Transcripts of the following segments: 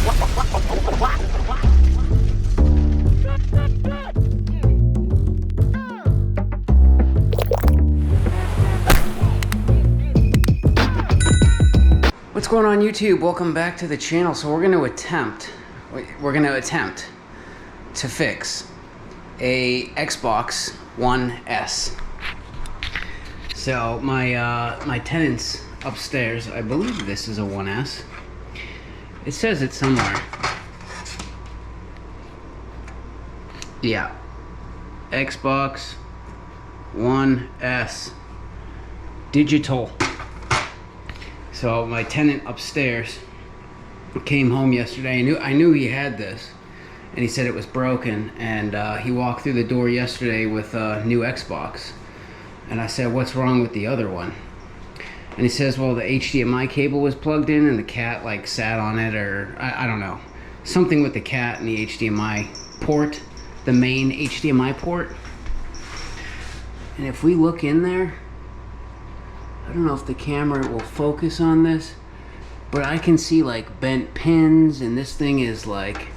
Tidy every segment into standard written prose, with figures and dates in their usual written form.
What's going on YouTube? Welcome back to the channel. So we're going to attempt to fix a Xbox One S. So my tenant's upstairs, I believe this is a 1S. It says it somewhere. Yeah, Xbox One S digital. So my tenant upstairs came home yesterday. I knew he had this, and he said it was broken. And he walked through the door yesterday with a new Xbox. And I said, "What's wrong with the other one?" And he says, "Well, the HDMI cable was plugged in, and the cat like sat on it, or I don't know, something with the cat and the HDMI port, the main HDMI port." And if we look in there, I don't know if the camera will focus on this, but I can see like bent pins, and this thing is like,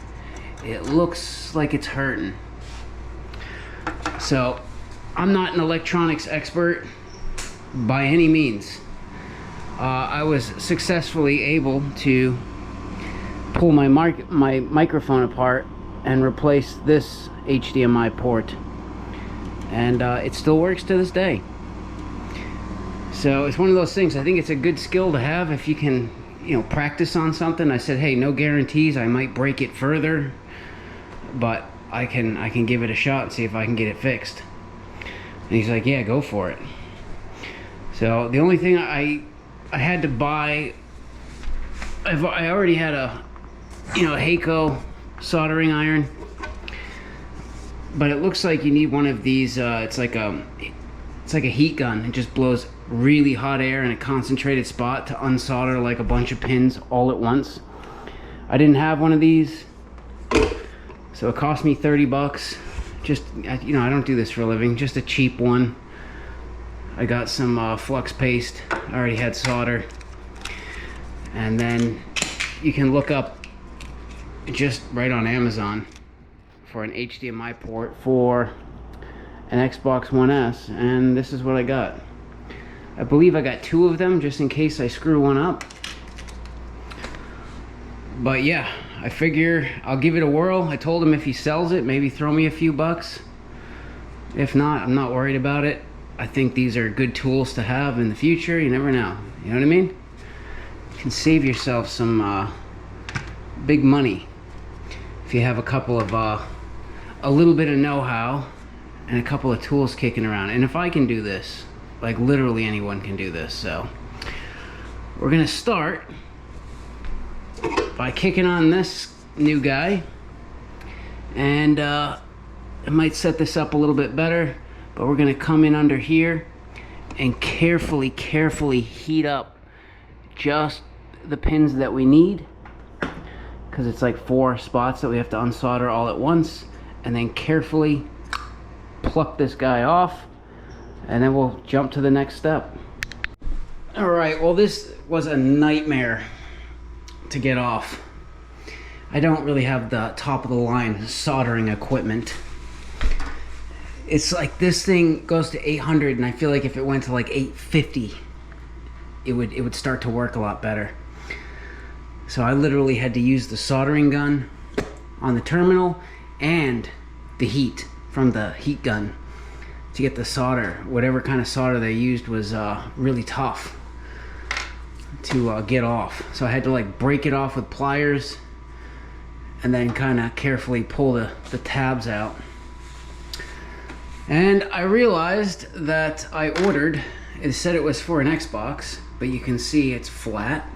it looks like it's hurting. So I'm not an electronics expert by any means. I was successfully able to pull my microphone apart and replace this HDMI port, and it still works to this day. So it's one of those things. I think it's a good skill to have if you can, practice on something. I said, hey, no guarantees. I might break it further, but I can give it a shot and see if I can get it fixed. And he's like, yeah, go for it. So the only thing I had to buy, I already had a Heiko soldering iron, but it looks like you need one of these. It's like a heat gun. It just blows really hot air in a concentrated spot to unsolder like a bunch of pins all at once. I didn't have one of these, so it cost me 30 bucks. Just, I don't do this for a living, just a cheap one. I got some flux paste. I already had solder. And then you can look up just right on Amazon for an HDMI port for an Xbox One S, and this is what I got. I believe I got 2 of them just in case I screw one up. But yeah, I figure I'll give it a whirl. I told him if he sells it, maybe throw me a few bucks. If not, I'm not worried about it. I think these are good tools to have in the future. You never know. You know what I mean? You can save yourself some big money if you have a couple of a little bit of know-how and a couple of tools kicking around. And if I can do this, like literally anyone can do this. So we're gonna start by kicking on this new guy, and it might set this up a little bit better, but we're gonna come in under here and carefully heat up just the pins that we need, because it's like 4 spots that we have to unsolder all at once, and then carefully pluck this guy off, and then we'll jump to the next step. All right, well, this was a nightmare to get off. I don't really have the top of the line soldering equipment. It's like this thing goes to 800, and I feel like if it went to like 850, it would start to work a lot better. So I literally had to use the soldering gun on the terminal and the heat from the heat gun to get the solder. Whatever kind of solder they used was really tough to get off. So I had to like break it off with pliers and then kind of carefully pull the tabs out. And I realized that I ordered, it said it was for an Xbox, but you can see it's flat.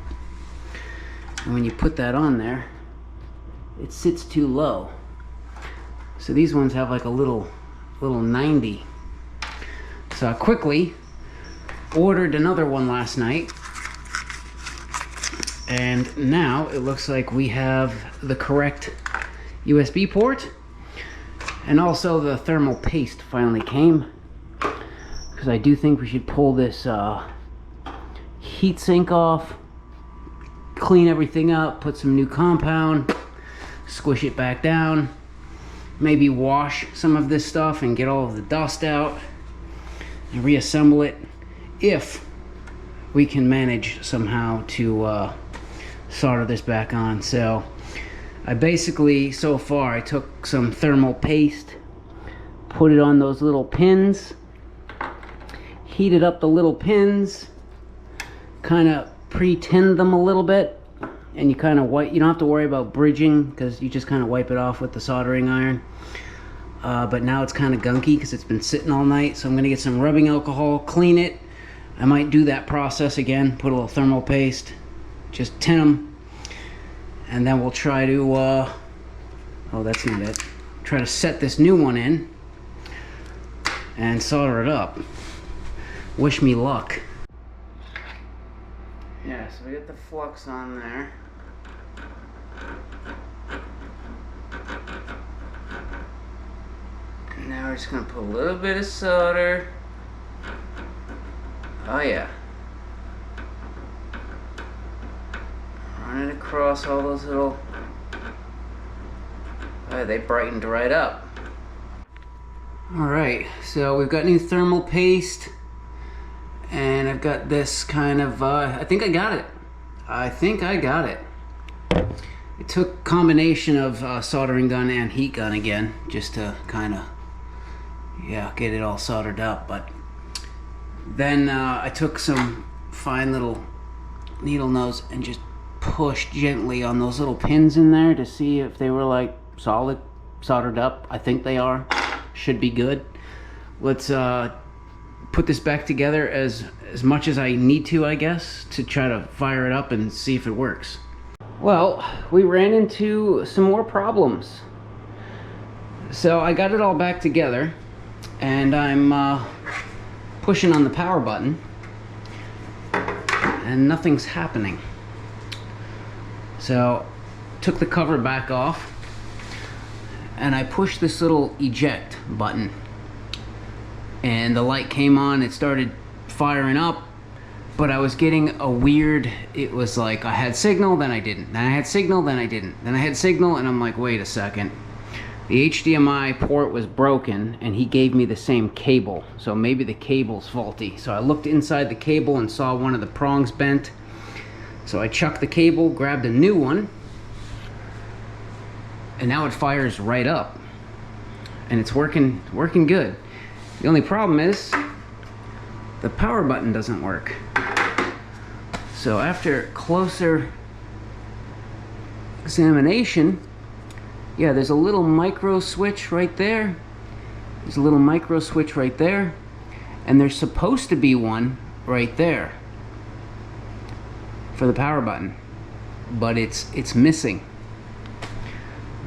And when you put that on there, it sits too low. So these ones have like a little 90. So I quickly ordered another one last night, and now it looks like we have the correct USB port, and also the thermal paste finally came, because I do think we should pull this heatsink off clean everything up, put some new compound, squish it back down, maybe wash some of this stuff and get all of the dust out and reassemble it if we can manage somehow to solder this back on. So I basically, so far, I took some thermal paste, put it on those little pins, heated up the little pins, kind of pre-tinned them a little bit, and you kind of wipe, you don't have to worry about bridging because you just kind of wipe it off with the soldering iron. But now it's kind of gunky because it's been sitting all night, so I'm going to get some rubbing alcohol, clean it. I might do that process again, put a little thermal paste, just tin them, and then we'll try to, oh, that's not it. Try to set this new one in and solder it up. Wish me luck. Yeah, so we get the flux on there. And now we're just gonna put a little bit of solder. Oh yeah. Run it across all those little... Oh, they brightened right up. Alright, so we've got new thermal paste. And I've got this kind of, I think I got it. I think I got it. It took a combination of soldering gun and heat gun again, just to kind of, yeah, get it all soldered up. But then I took some fine little needle nose and just pushed gently on those little pins in there to see if they were like solid, soldered up. I think they are. Should be good. Let's put this back together as much as I need to, I guess, to try to fire it up and see if it works. Well, we ran into some more problems. So I got it all back together, and I'm pushing on the power button, and nothing's happening. So took the cover back off, and I pushed this little eject button. And the light came on, it started firing up, but I was getting a weird, it was like I had signal, then I didn't. Then I had signal, then I didn't. Then I had signal, and I'm like, wait a second. The HDMI port was broken, and he gave me the same cable, so maybe the cable's faulty. So I looked inside the cable and saw one of the prongs bent. So I chucked the cable, grabbed a new one, and now it fires right up. And it's working good. The only problem is the power button doesn't work. So after closer examination, yeah, there's a little micro switch right there. There's a little micro switch right there. And there's supposed to be one right there for the power button, but it's missing.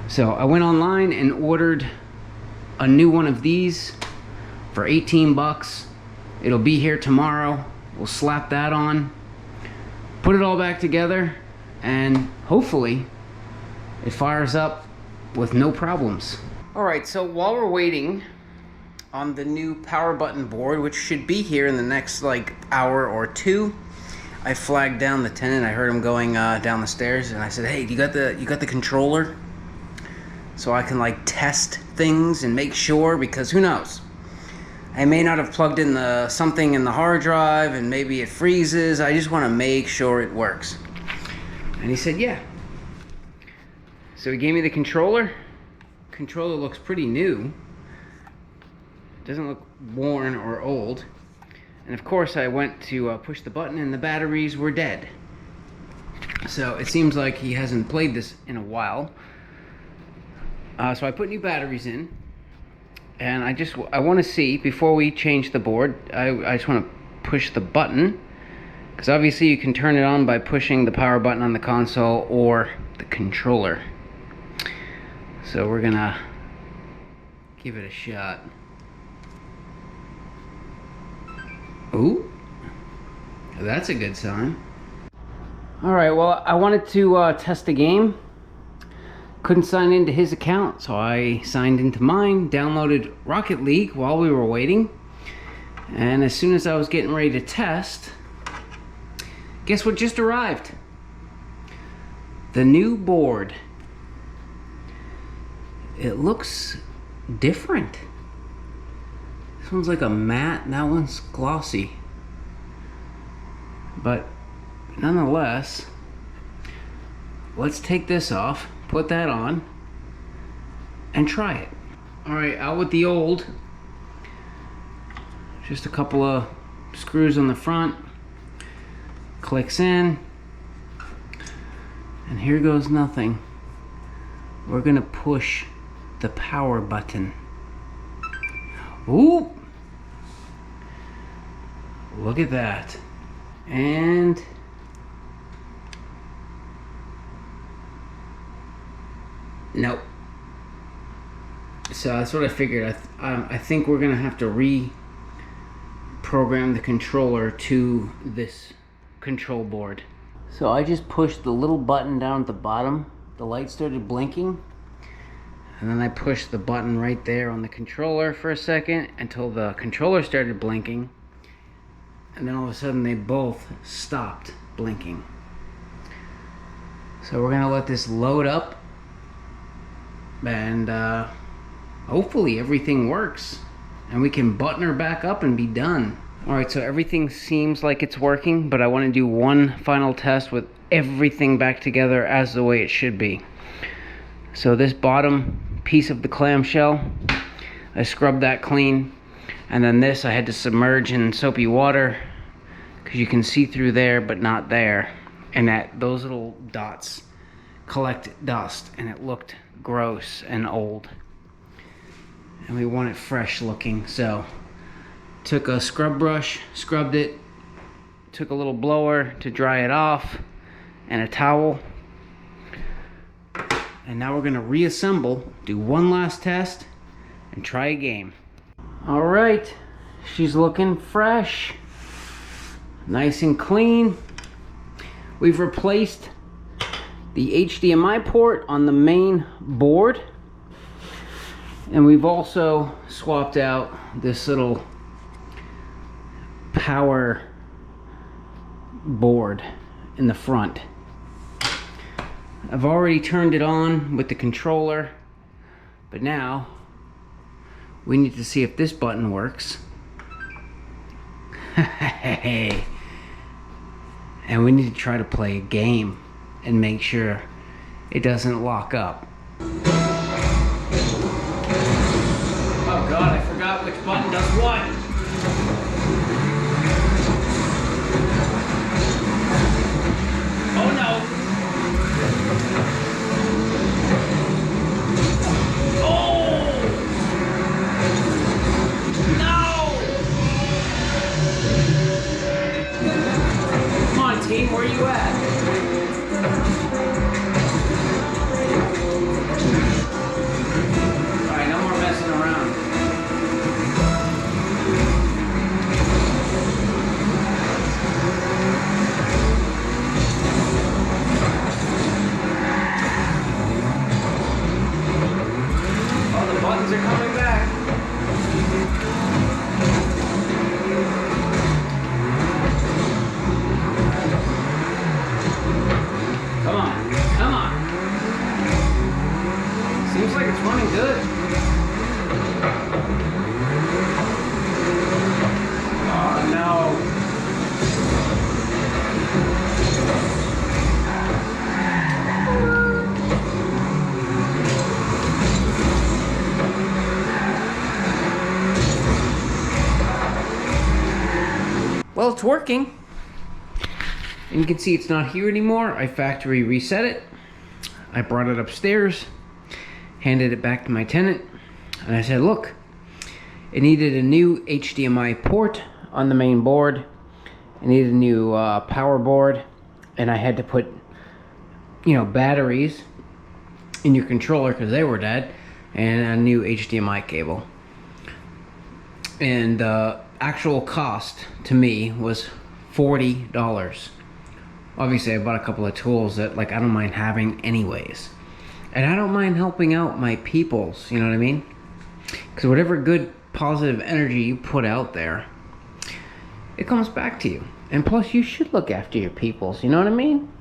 So I went online and ordered a new one of these for 18 bucks. It'll be here tomorrow. We'll slap that on, put it all back together, and hopefully it fires up with no problems. All right, so while we're waiting on the new power button board, which should be here in the next like hour or two, I flagged down the tenant. I heard him going down the stairs, and I said, hey, you got the controller? So I can like test things and make sure, because who knows? I may not have plugged in something in the hard drive, and maybe it freezes. I just want to make sure it works. And he said, yeah. So he gave me the controller. Controller looks pretty new. Doesn't look worn or old. And of course I went to push the button and the batteries were dead. So it seems like he hasn't played this in a while. So I put new batteries in. And I want to see, before we change the board, I just want to push the button, because obviously you can turn it on by pushing the power button on the console or the controller. So we're gonna give it a shot. Ooh, that's a good sign. All right, well, I wanted to test the game. Couldn't sign into his account, so I signed into mine, downloaded Rocket League while we were waiting, and as soon as I was getting ready to test, guess what just arrived? The new board. It looks different. This one's like a matte and that one's glossy. But nonetheless, let's take this off, put that on, and try it. Alright, out with the old. Just a couple of screws on the front. Clicks in. And here goes nothing. We're gonna push the power button. Ooh! Look at that. And nope. So that's what I figured. I think we're gonna have to reprogram the controller to this control board. So I just pushed the little button down at the bottom. The light started blinking. And then I pushed the button right there on the controller for a second until the controller started blinking. And then all of a sudden they both stopped blinking. So we're gonna let this load up. And hopefully everything works. And we can button her back up and be done. Alright, so everything seems like it's working, but I want to do one final test with everything back together as the way it should be. So this bottom piece of the clamshell, I scrubbed that clean. And then this I had to submerge in soapy water because you can see through there but not there. And those little dots collect dust and it looked gross and old. And we want it fresh looking, so took a scrub brush, scrubbed it, took a little blower to dry it off, and a towel. And now we're gonna reassemble, do one last test, and try a game. All right, she's looking fresh, nice and clean. We've replaced the HDMI port on the main board, and we've also swapped out this little power board in the front. I've already turned it on with the controller, but now we need to see if this button works. And we need to try to play a game and make sure it doesn't lock up. Oh God, I forgot which button does what. Oh no. Oh! No! Come on, team, where are you at? Alright, no more messing around. Buttons are coming back. Come on, come on. Seems like it's running good. Oh no. Well, it's working. And you can see it's not here anymore. I factory reset it. I brought it upstairs, handed it back to my tenant, and I said, look, it needed a new HDMI port on the main board. It needed a new power board, and I had to put, batteries in your controller because they were dead, and a new HDMI cable. And actual cost to me was $40. Obviously I bought a couple of tools that I don't mind having anyways, and I don't mind helping out my peoples, you know what I mean, because whatever good positive energy you put out there, it comes back to you. And plus you should look after your peoples, you know what I mean.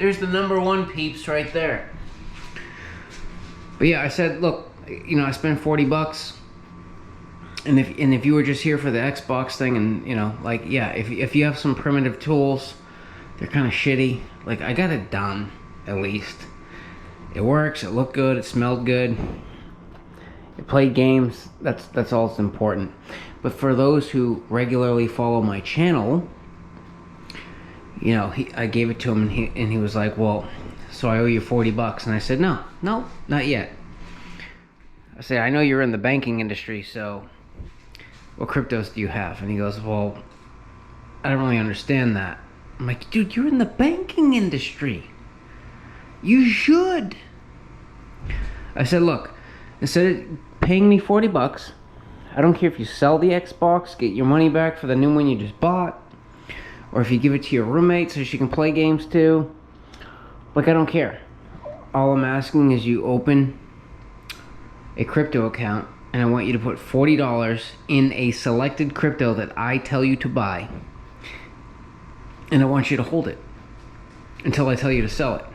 There's the #1 peeps right there. But yeah, I said, look, you know, I spent 40 bucks. And if you were just here for the Xbox thing, and you know, like, yeah, if you have some primitive tools, they're kind of shitty. Like, I got it done, at least. It works, it looked good, it smelled good. It played games, that's all that's important. But for those who regularly follow my channel, you know, I gave it to him, and he was like, well, so I owe you 40 bucks. And I said, no, not yet. I said, I know you're in the banking industry, so what cryptos do you have? And he goes, well, I don't really understand that. I'm like, dude, you're in the banking industry. You should. I said, look, instead of paying me 40 bucks, I don't care if you sell the Xbox, get your money back for the new one you just bought, or if you give it to your roommate so she can play games too. Like, I don't care. All I'm asking is you open a crypto account, and I want you to put $40 in a selected crypto that I tell you to buy. And I want you to hold it until I tell you to sell it.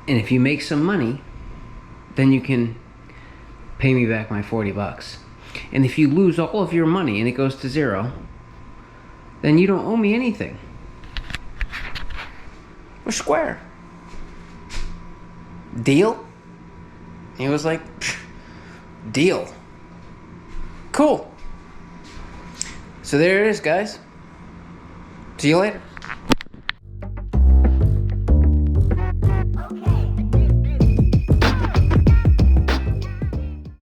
And if you make some money, then you can pay me back my 40 bucks. And if you lose all of your money and it goes to zero, then you don't owe me anything. We're square. Deal? He was like, deal. Cool. So there it is, guys. See you later.